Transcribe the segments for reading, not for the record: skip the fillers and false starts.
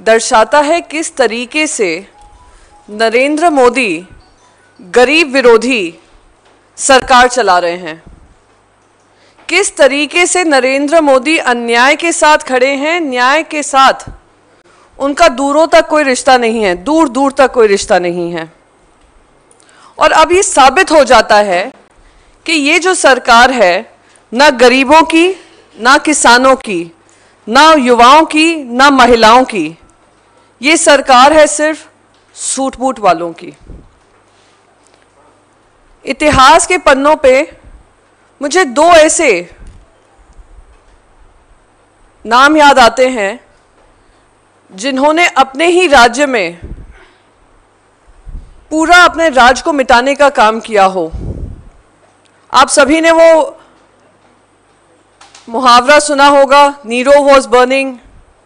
दर्शाता है किस तरीके से नरेंद्र मोदी गरीब विरोधी सरकार चला रहे हैं, किस तरीके से नरेंद्र मोदी अन्याय के साथ खड़े हैं, न्याय के साथ उनका दूरों तक कोई रिश्ता नहीं है, दूर दूर तक कोई रिश्ता नहीं है। और अब ये साबित हो जाता है कि ये जो सरकार है ना गरीबों की, ना किसानों की, ना युवाओं की, ना महिलाओं की, ये सरकार है सिर्फ सूट बूट वालों की। इतिहास के पन्नों पे मुझे दो ऐसे नाम याद आते हैं जिन्होंने अपने ही राज्य में पूरा अपने राज को मिटाने का काम किया हो। आप सभी ने वो मुहावरा सुना होगा, Nero was burning,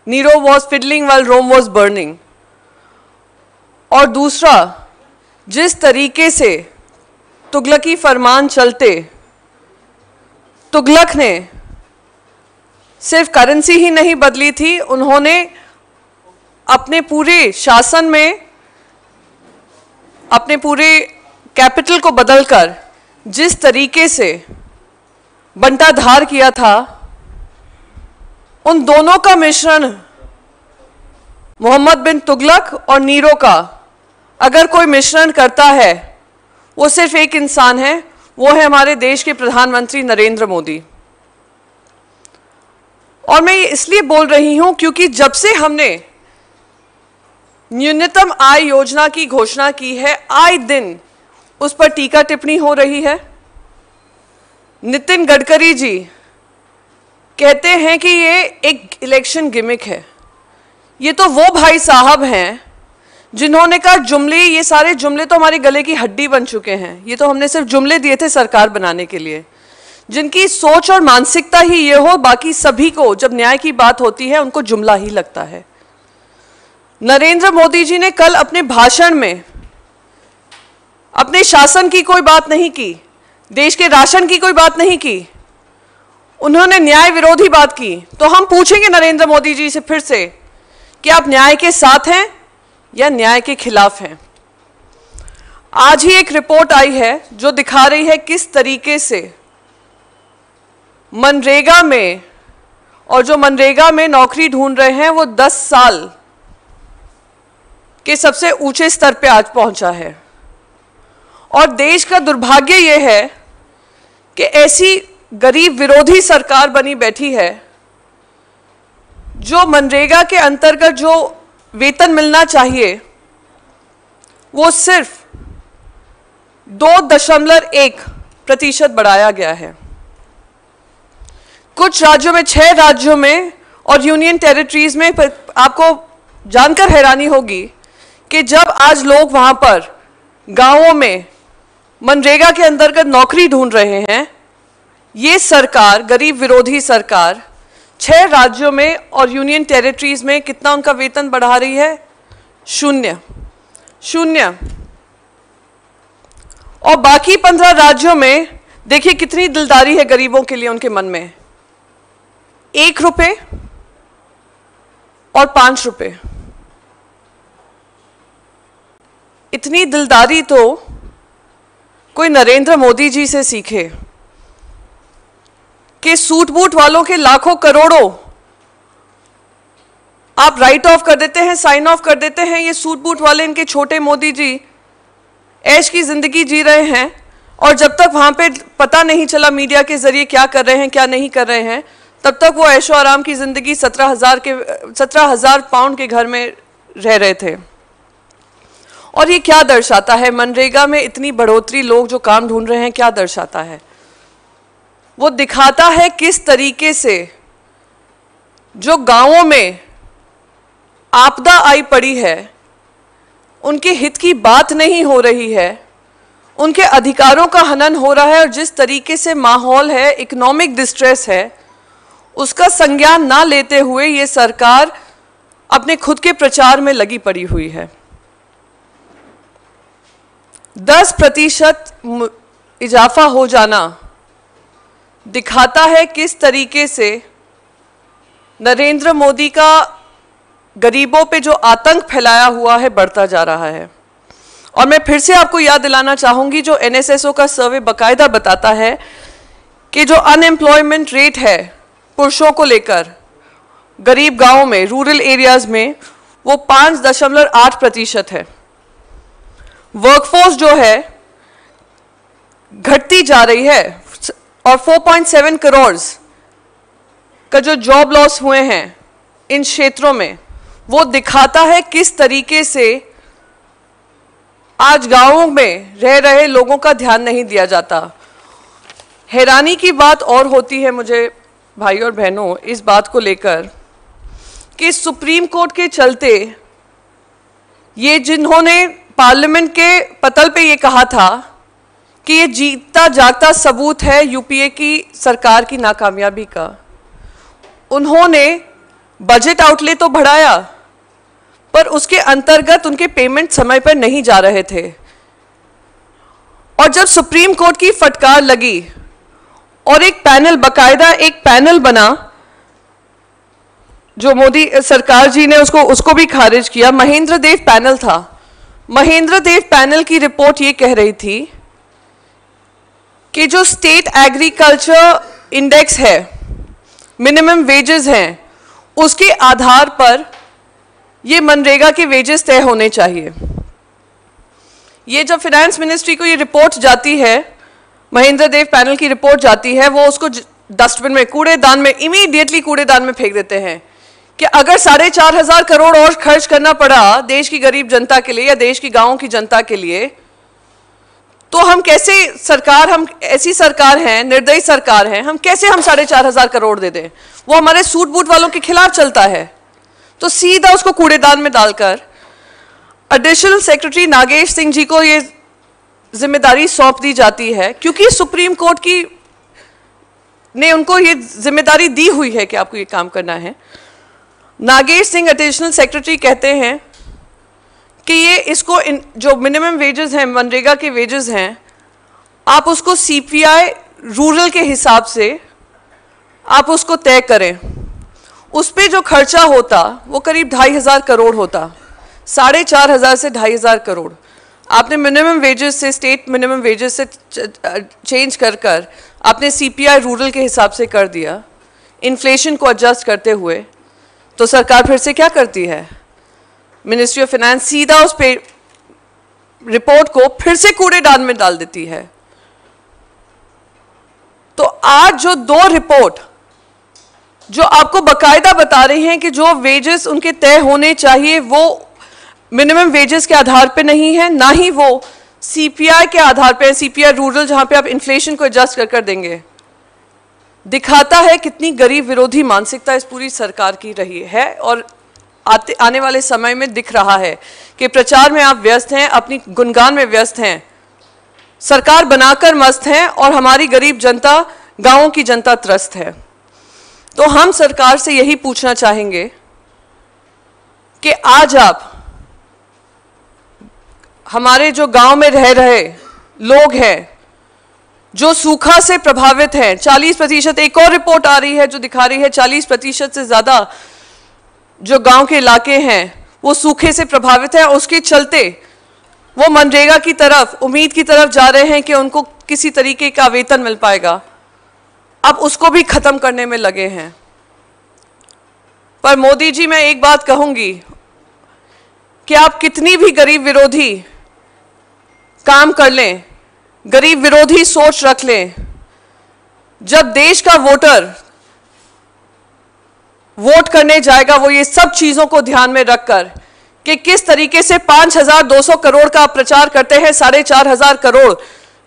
Nero was fiddling while Rome was burning. और दूसरा, जिस तरीके से तुगलकी फरमान चलते तुगलक ने सिर्फ करेंसी ही नहीं बदली थी, उन्होंने अपने पूरे शासन में अपने पूरे कैपिटल को बदलकर जिस तरीके से बंटाधार किया था, उन दोनों का मिश्रण मोहम्मद बिन तुगलक और नीरो का अगर कोई मिश्रण करता है, वो सिर्फ एक इंसान है, वो है हमारे देश के प्रधानमंत्री नरेंद्र मोदी। और मैं ये इसलिए बोल रही हूं क्योंकि जब से हमने न्यूनतम आय योजना की घोषणा की है, आए दिन उस पर टीका टिप्पणी हो रही है। नितिन गडकरी जी कहते हैं कि ये एक इलेक्शन गिमिक है। ये तो वो भाई साहब हैं जिन्होंने कहा जुमले, ये सारे जुमले तो हमारे गले की हड्डी बन चुके हैं, ये तो हमने सिर्फ जुमले दिए थे सरकार बनाने के लिए। जिनकी सोच और मानसिकता ही ये हो, बाकी सभी को जब न्याय की बात होती है उनको जुमला ही लगता है। नरेंद्र मोदी जी ने कल अपने भाषण में अपने शासन की कोई बात नहीं की, देश के राशन की कोई बात नहीं की, उन्होंने न्याय विरोधी बात की। तो हम पूछेंगे नरेंद्र मोदी जी से फिर से कि आप न्याय के साथ हैं या न्याय के खिलाफ हैं। आज ही एक रिपोर्ट आई है जो दिखा रही है किस तरीके से मनरेगा में, और जो मनरेगा में नौकरी ढूंढ रहे हैं वो 10 साल के सबसे ऊंचे स्तर पे आज पहुंचा है। और देश का दुर्भाग्य ये है कि ऐसी गरीब विरोधी सरकार बनी बैठी है जो मनरेगा के अंतर्गत जो वेतन मिलना चाहिए वो सिर्फ 2.1% बढ़ाया गया है। कुछ राज्यों में, 6 राज्यों में और यूनियन टेरिटरीज में आपको जानकर हैरानी होगी कि जब आज लोग वहां पर गांवों में मनरेगा के अंतर्गत नौकरी ढूंढ रहे हैं, ये सरकार, गरीब विरोधी सरकार, 6 राज्यों में और यूनियन टेरिटरीज में कितना उनका वेतन बढ़ा रही है? 0। और बाकी 15 राज्यों में देखिए कितनी दिलदारी है गरीबों के लिए उनके मन में, 1 रुपए और 5 रुपए। इतनी दिलदारी तो कोई नरेंद्र मोदी जी से सीखे कि सूट बूट वालों के लाखों करोड़ों आप राइट ऑफ कर देते हैं, साइन ऑफ कर देते हैं। ये सूट बूट वाले, इनके छोटे मोदी जी ऐश की जिंदगी जी रहे हैं, और जब तक वहां पे पता नहीं चला मीडिया के जरिए क्या कर रहे हैं क्या नहीं कर रहे हैं, तब तक वो ऐशो आराम की जिंदगी 17,000 पाउंड के घर में रह रहे थे। और ये क्या दर्शाता है? मनरेगा में इतनी बढ़ोतरी, लोग जो काम ढूंढ रहे हैं, क्या दर्शाता है? वो दिखाता है किस तरीके से जो गांवों में आपदा आई पड़ी है, उनके हित की बात नहीं हो रही है, उनके अधिकारों का हनन हो रहा है, और जिस तरीके से माहौल है, इकोनॉमिक डिस्ट्रेस है, उसका संज्ञान ना लेते हुए ये सरकार अपने खुद के प्रचार में लगी पड़ी हुई है। 10% इजाफा हो जाना दिखाता है किस तरीके से नरेंद्र मोदी का गरीबों पे जो आतंक फैलाया हुआ है बढ़ता जा रहा है। और मैं फिर से आपको याद दिलाना चाहूंगी, जो एनएसएसओ का सर्वे बकायदा बताता है कि जो अनएम्प्लॉयमेंट रेट है पुरुषों को लेकर गरीब गांवों में, रूरल एरियाज में, वो 5.8% है। वर्कफोर्स जो है घटती जा रही है और 4.7 करोड़ का जो जॉब लॉस हुए हैं इन क्षेत्रों में, वो दिखाता है किस तरीके से आज गांवों में रह रहे लोगों का ध्यान नहीं दिया जाता। हैरानी की बात और होती है मुझे भाई और बहनों इस बात को लेकर कि सुप्रीम कोर्ट के चलते ये जिन्होंने पार्लियामेंट के पटल पे ये कहा था कि ये जीता जागता सबूत है यूपीए की सरकार की नाकामयाबी का, उन्होंने बजट आउटले तो बढ़ाया पर उसके अंतर्गत उनके पेमेंट समय पर नहीं जा रहे थे। और जब सुप्रीम कोर्ट की फटकार लगी और एक पैनल, बकायदा एक पैनल बना, जो मोदी सरकार जी ने उसको भी खारिज किया, महेंद्र देव पैनल था। महेंद्र देव पैनल की रिपोर्ट ये कह रही थी कि जो स्टेट एग्रीकल्चर इंडेक्स है, मिनिमम वेजेस हैं, उसके आधार पर ये मनरेगा के वेजेस तय होने चाहिए। ये जब फाइनेंस मिनिस्ट्री को ये रिपोर्ट जाती है, महेंद्र देव पैनल की रिपोर्ट जाती है, वो उसको डस्टबिन में, कूड़ेदान में, इमीडिएटली कूड़ेदान में फेंक देते हैं कि अगर 4,500 करोड़ और खर्च करना पड़ा देश की गरीब जनता के लिए या देश की गांवों की जनता के लिए, तो हम कैसे सरकार, हम ऐसी सरकार हैं, निर्दयी सरकार हैं, हम कैसे 4,500 करोड़ दे दें? वो हमारे सूट बूट वालों के खिलाफ चलता है। तो सीधा उसको कूड़ेदान में डालकर एडिशनल सेक्रेटरी नागेश सिंह जी को ये जिम्मेदारी सौंप दी जाती है, क्योंकि सुप्रीम कोर्ट की ने उनको ये जिम्मेदारी दी हुई है कि आपको ये काम करना है। नागेश सिंह एडिशनल सेक्रेटरी कहते हैं कि ये इसको जो मिनिमम वेजेस हैं, मनरेगा के वेजेस हैं, आप उसको सीपीआई रूरल के हिसाब से आप उसको तय करें। उस पे जो खर्चा होता वो करीब 2,500 करोड़ होता, 4,500 से 2,500 करोड़ आपने मिनिमम वेजेस से, स्टेट मिनिमम वेजेस से चेंज कर आपने सीपीआई रूरल के हिसाब से कर दिया, इन्फ्लेशन को एडजस्ट करते हुए। तो सरकार फिर से क्या करती है? मिनिस्ट्री ऑफ फाइनेंस सीधा उस पे रिपोर्ट को फिर से कूड़ेदान में डाल देती है। तो आज जो 2 रिपोर्ट जो आपको बकायदा बता रही हैं कि जो वेजेस उनके तय होने चाहिए वो मिनिमम वेजेस के आधार पे नहीं है, ना ही वो सीपीआई के आधार पे, सीपीआई रूरल जहां पे आप इन्फ्लेशन को एडजस्ट कर देंगे, दिखाता है कितनी गरीब विरोधी मानसिकता इस पूरी सरकार की रही है। और आने वाले समय में दिख रहा है कि प्रचार में आप व्यस्त हैं, अपनी गुणगान में व्यस्त हैं, सरकार बनाकर मस्त हैं और हमारी गरीब जनता, गांवों की जनता त्रस्त है। तो हम सरकार से यही पूछना चाहेंगे कि आज आप हमारे जो गांव में रह रहे लोग हैं, जो सूखा से प्रभावित हैं, 40%, एक और रिपोर्ट आ रही है जो दिखा रही है 40% से ज़्यादा जो गांव के इलाके हैं वो सूखे से प्रभावित हैं। उसके चलते वो मनरेगा की तरफ, उम्मीद की तरफ जा रहे हैं कि उनको किसी तरीके का वेतन मिल पाएगा, अब उसको भी ख़त्म करने में लगे हैं। पर मोदी जी, मैं एक बात कहूँगी कि आप कितनी भी गरीब विरोधी काम कर लें, गरीब विरोधी सोच रख लें, जब देश का वोटर वोट करने जाएगा वो ये सब चीज़ों को ध्यान में रखकर कि किस तरीके से 5,200 करोड़ का आप प्रचार करते हैं, 4,500 करोड़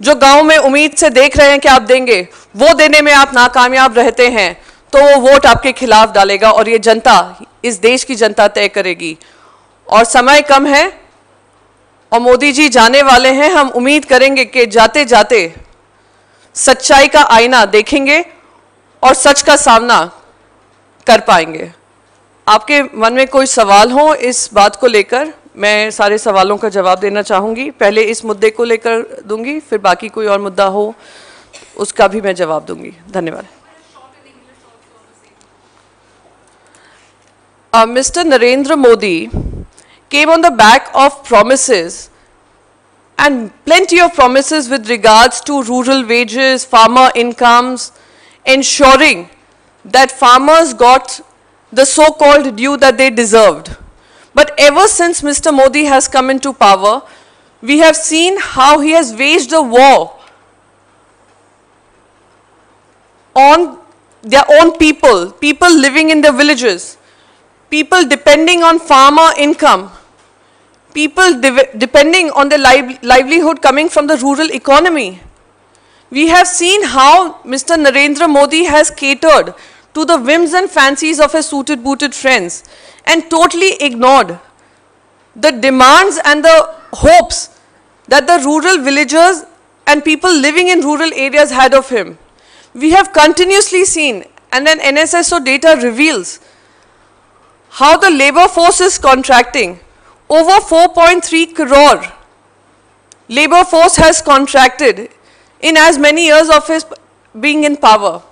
जो गांव में उम्मीद से देख रहे हैं कि आप देंगे, वो देने में आप नाकामयाब रहते हैं, तो वो वोट आपके खिलाफ डालेगा और ये जनता, इस देश की जनता तय करेगी। और समय कम है और मोदी जी जाने वाले हैं। हम उम्मीद करेंगे कि जाते जाते सच्चाई का आईना देखेंगे और सच का सामना कर पाएंगे। आपके मन में कोई सवाल हो इस बात को लेकर, मैं सारे सवालों का जवाब देना चाहूँगी। पहले इस मुद्दे को लेकर दूंगी, फिर बाकी कोई और मुद्दा हो उसका भी मैं जवाब दूंगी। धन्यवाद। Mr. Narendra Modi came on the back of promises and plenty of promises with regards to rural wages, farmer incomes, ensuring that farmers got the so-called due that they deserved. But ever since Mr. Modi has come into power, we have seen how he has waged a war on their own people, people living in their villages, people depending on farmer income, people depending on their livelihood coming from the rural economy. We have seen how Mr. Narendra Modi has catered to the whims and fancies of his suited-booted friends and totally ignored the demands and the hopes that the rural villagers and people living in rural areas had of him. We have continuously seen, and then NSSO data reveals, how the labor force is contracting. Over 4.3 crore labor force has contracted in as many years of his being in power.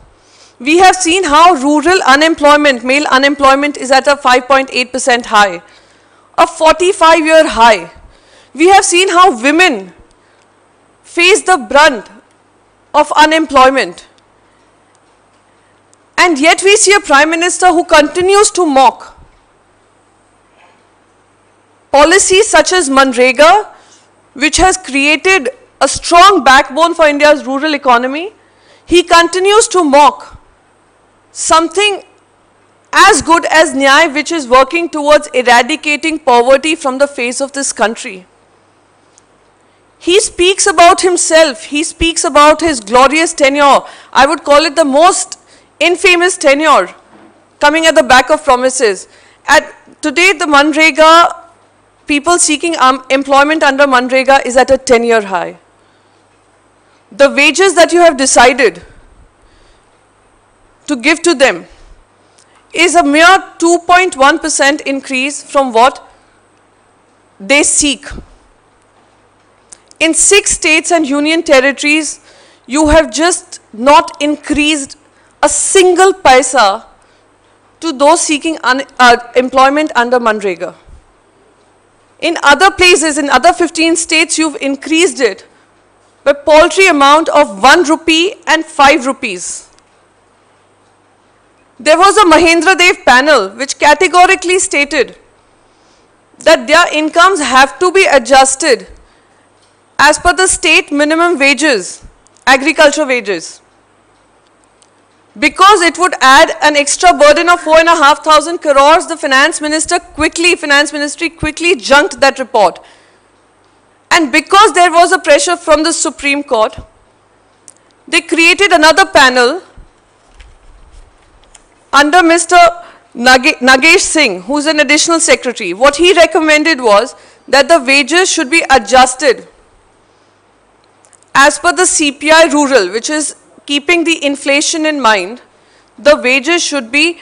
We have seen how rural unemployment, male unemployment is at a 5.8% high, a 45-year high. We have seen how women face the brunt of unemployment. And yet we see a Prime Minister who continues to mock policies such as Manrega, which has created a strong backbone for India's rural economy. He continues to mock something as good as Nyay, which is working towards eradicating poverty from the face of this country. He speaks about himself, he speaks about his glorious tenure. I would call it the most infamous tenure, coming at the back of promises. Today, the Manrega, people seeking employment under Manrega is at a 10-year high. The wages that you have decided to give to them is a mere 2.1% increase from what they seek. In 6 states and union territories, you have just not increased a single paisa to those seeking employment under Manrega. In other places, in other 15 states, you've increased it by paltry amount of 1 rupee and 5 rupees. There was a Mahendra Dev panel which categorically stated that their incomes have to be adjusted as per the state minimum wages, agriculture wages, because it would add an extra burden of 4,500 crores. The finance ministry quickly junked that report. And because there was a pressure from the Supreme Court, they created another panel under Mr. Nagesh Singh, who's an additional secretary. What he recommended was that the wages should be adjusted as per the CPI rural, which is keeping the inflation in mind. The wages should be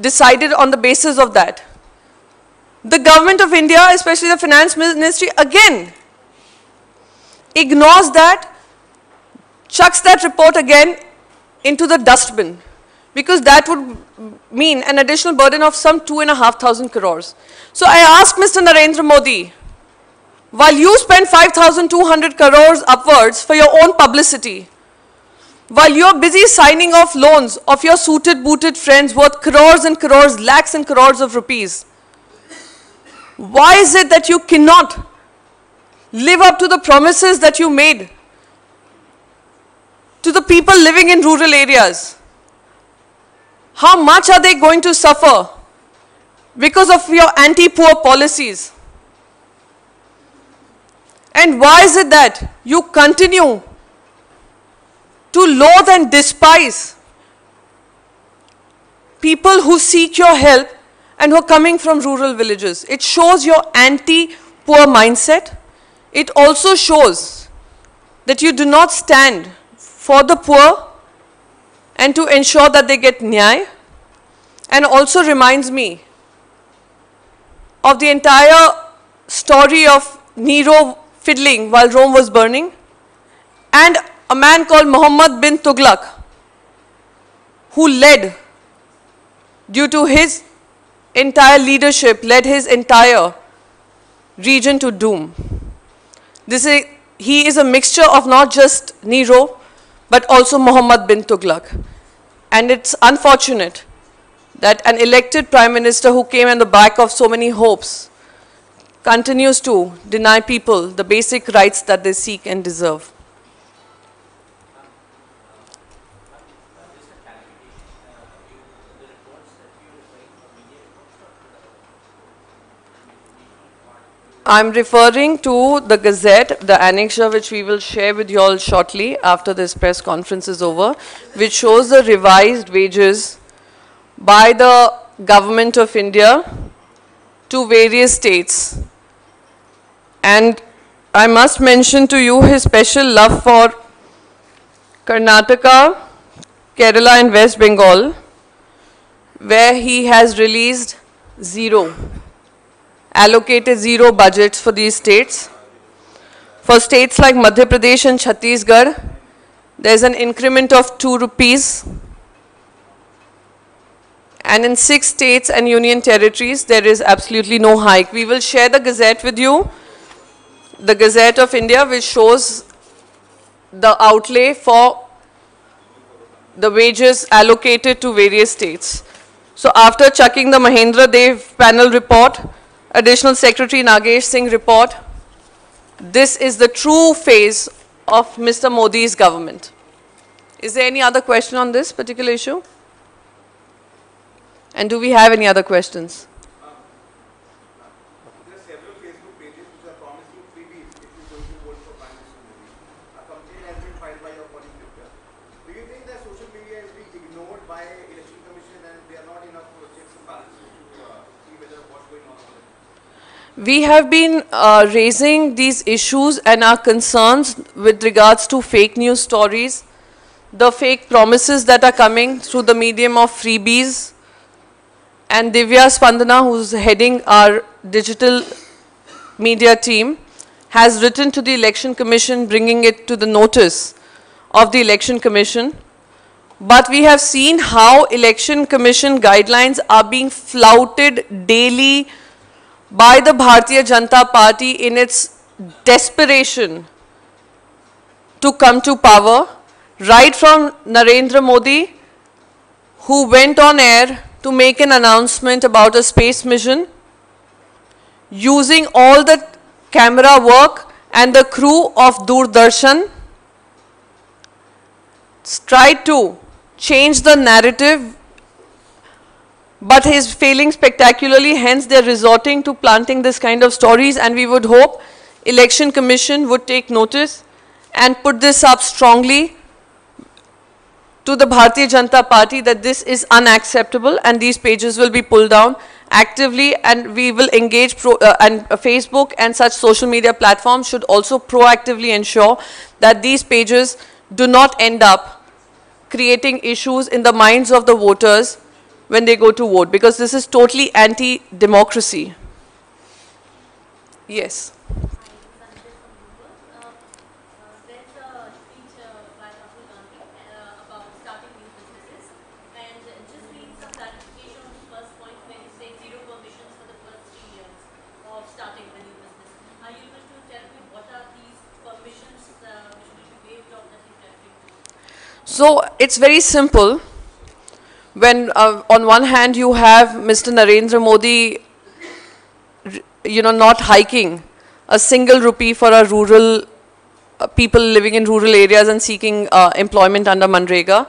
decided on the basis of that. The government of India, especially the finance ministry, again ignores that, chucks that report again into the dustbin, because that would mean an additional burden of some 2,500 crores. So I ask Mr. Narendra Modi, while you spend 5,200 crores upwards for your own publicity, while you're busy signing off loans of your suited-booted friends worth crores and crores, lakhs and crores of rupees, why is it that you cannot live up to the promises that you made to the people living in rural areas? How much are they going to suffer because of your anti-poor policies? And why is it that you continue to loathe and despise people who seek your help and who are coming from rural villages? It shows your anti-poor mindset. It also shows that you do not stand for the poor and to ensure that they get nyay, and also reminds me of the entire story of Nero fiddling while Rome was burning, and a man called Muhammad bin Tughlaq, who led due to his entire leadership led his entire region to doom. He is a mixture of not just Nero, but also Muhammad bin Tughlaq. And it's unfortunate that an elected prime minister who came on the back of so many hopes continues to deny people the basic rights that they seek and deserve. I'm referring to the Gazette, the annexure, which we will share with you all shortly after this press conference is over, which shows the revised wages by the government of India to various states. And I must mention to you his special love for Karnataka, Kerala and West Bengal, where he has released allocated zero budgets for these states. For states like Madhya Pradesh and Chhattisgarh, there's an increment of 2 rupees. And in 6 states and union territories, there is absolutely no hike. We will share the Gazette with you, the Gazette of India, which shows the outlay for the wages allocated to various states. So after checking the Mahendra Dev panel report, Additional Secretary Nagesh Singh report, this is the true phase of Mr. Modi's government. Is there any other question on this particular issue? And do we have any other questions? There are several Facebook pages which are promising freebies if you going to vote for Prime Minister Modi. A complaint has been filed by your colleague Twitter. Do you think that social media is being ignored by Election Commission and there are not enough checks and balances to see whether what's going on? We have been raising these issues and our concerns with regards to fake news stories, the fake promises that are coming through the medium of freebies. And Divya Spandana, who's heading our digital media team, has written to the Election Commission, bringing it to the notice of the Election Commission. But we have seen how Election Commission guidelines are being flouted daily by the Bharatiya Janata Party in its desperation to come to power, right from Narendra Modi, who went on air to make an announcement about a space mission, using all the camera work and the crew of Doordarshan, tried to change the narrative, but is failing spectacularly. Hence, they're resorting to planting this kind of stories, and we would hope Election Commission would take notice and put this up strongly to the Bharatiya Janata Party that this is unacceptable and these pages will be pulled down actively, and we will engage and Facebook and such social media platforms should also proactively ensure that these pages do not end up creating issues in the minds of the voters when they go to vote, because this is totally anti-democracy. Yes. So it's very simple. When on one hand you have Mr. Narendra Modi, not hiking a single rupee for our rural people living in rural areas and seeking employment under Manrega.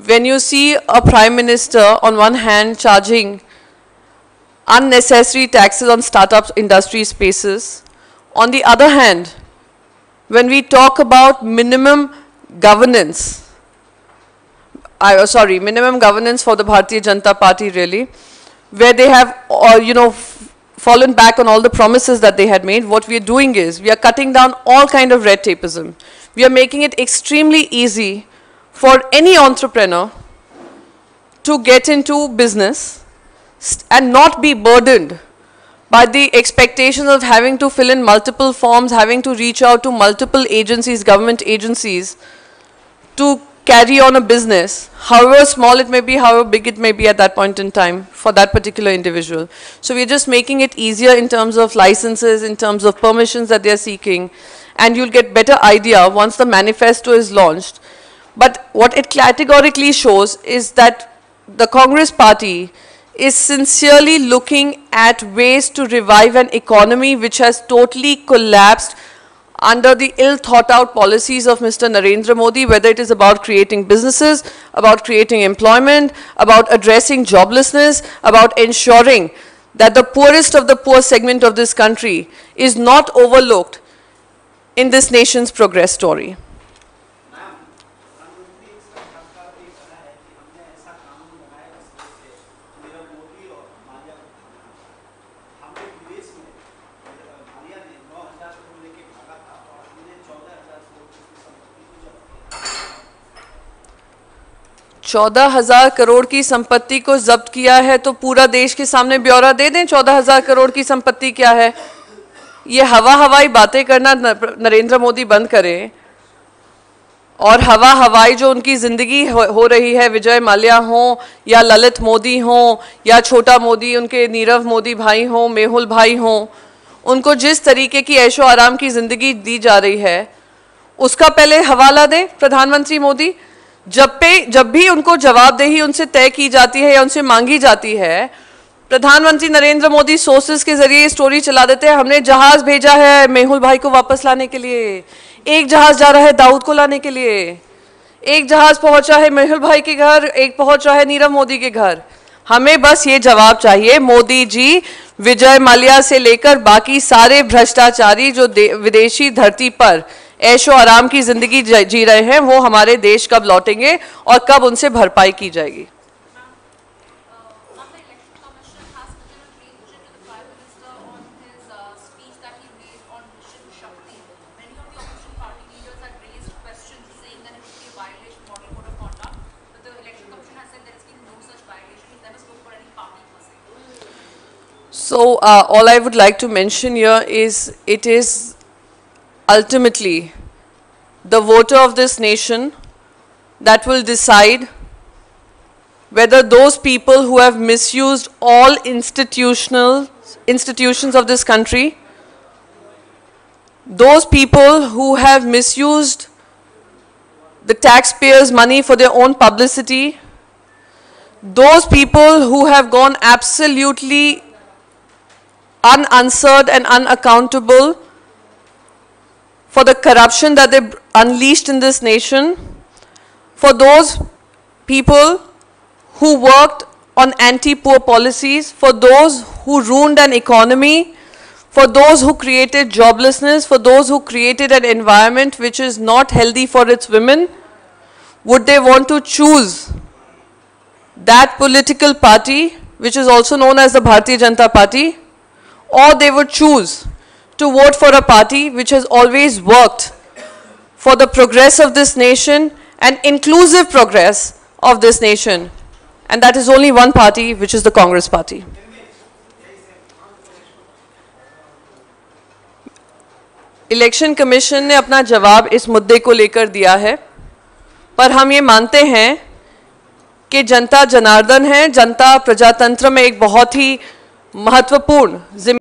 When you see a Prime Minister on one hand charging unnecessary taxes on startup industry spaces, on the other hand, when we talk about minimum governance, minimum governance for the Bharatiya Janata Party really, where they have, fallen back on all the promises that they had made, what we are doing is, we are cutting down all kind of red tapeism. We are making it extremely easy for any entrepreneur to get into business and not be burdened by the expectations of having to fill in multiple forms, having to reach out to multiple agencies, government agencies, to carry on a business, however small it may be, however big it may be at that point in time for that particular individual. So we're just making it easier in terms of licenses, in terms of permissions that they're seeking, and you'll get better idea once the manifesto is launched. But what it categorically shows is that the Congress party is sincerely looking at ways to revive an economy which has totally collapsed under the ill-thought-out policies of Mr. Narendra Modi, whether it is about creating businesses, about creating employment, about addressing joblessness, about ensuring that the poorest of the poor segment of this country is not overlooked in this nation's progress story. चौदह 14,000 करोड़ की संपत्ति को जब्त किया है, तो पूरा देश के सामने ब्यौरा दे दें 14,000 करोड़ की संपत्ति क्या है। ये हवाई बातें करना नरेंद्र मोदी बंद करें, और हवाई जो उनकी जिंदगी हो रही है, विजय माल्या हो या ललित मोदी हो या छोटा मोदी, उनके नीरव मोदी भाई हो, मेहुल भाई हो, उनको जिस तरीके की ऐशो आराम की जिंदगी दी जा रही है उसका पहले हवाला दें प्रधानमंत्री मोदी। जब भी उनको जवाबदेही उनसे तय की जाती है या उनसे मांगी जाती है, प्रधानमंत्री नरेंद्र मोदी सोर्सेस के जरिए स्टोरी चला देते हैं, हमने जहाज भेजा है मेहुल भाई को वापस लाने के लिए, एक जहाज जा रहा है दाऊद को लाने के लिए, एक जहाज पहुंचा है मेहुल भाई के घर, एक पहुंच रहा है नीरव मोदी के घर। हमें बस ये जवाब चाहिए, मोदी जी विजय माल्या से लेकर बाकी सारे भ्रष्टाचारी जो विदेशी धरती पर ऐशो आराम की जिंदगी जी रहे हैं, वो हमारे देश कब लौटेंगे और कब उनसे भरपाई की जाएगी। So all I would like to mention here is it is ultimately the voter of this nation that will decide whether those people who have misused all institutions of this country, those people who have misused the taxpayers' money for their own publicity, those people who have gone absolutely unanswered and unaccountable for the corruption that they unleashed in this nation, for those people who worked on anti-poor policies, for those who ruined an economy, for those who created joblessness, for those who created an environment which is not healthy for its women, would they want to choose that political party, which is also known as the Bharatiya Janata Party, or they would choose to vote for a party which has always worked for the progress of this nation and inclusive progress of this nation, and that is only one party, which is the Congress party. Election commission ने अपना जवाब इस मुद्दे को लेकर दिया है, पर हम ये मानते हैं कि जनता जनार्दन है, जनता प्रजातंत्र में एक बहुत ही महत्वपूर्ण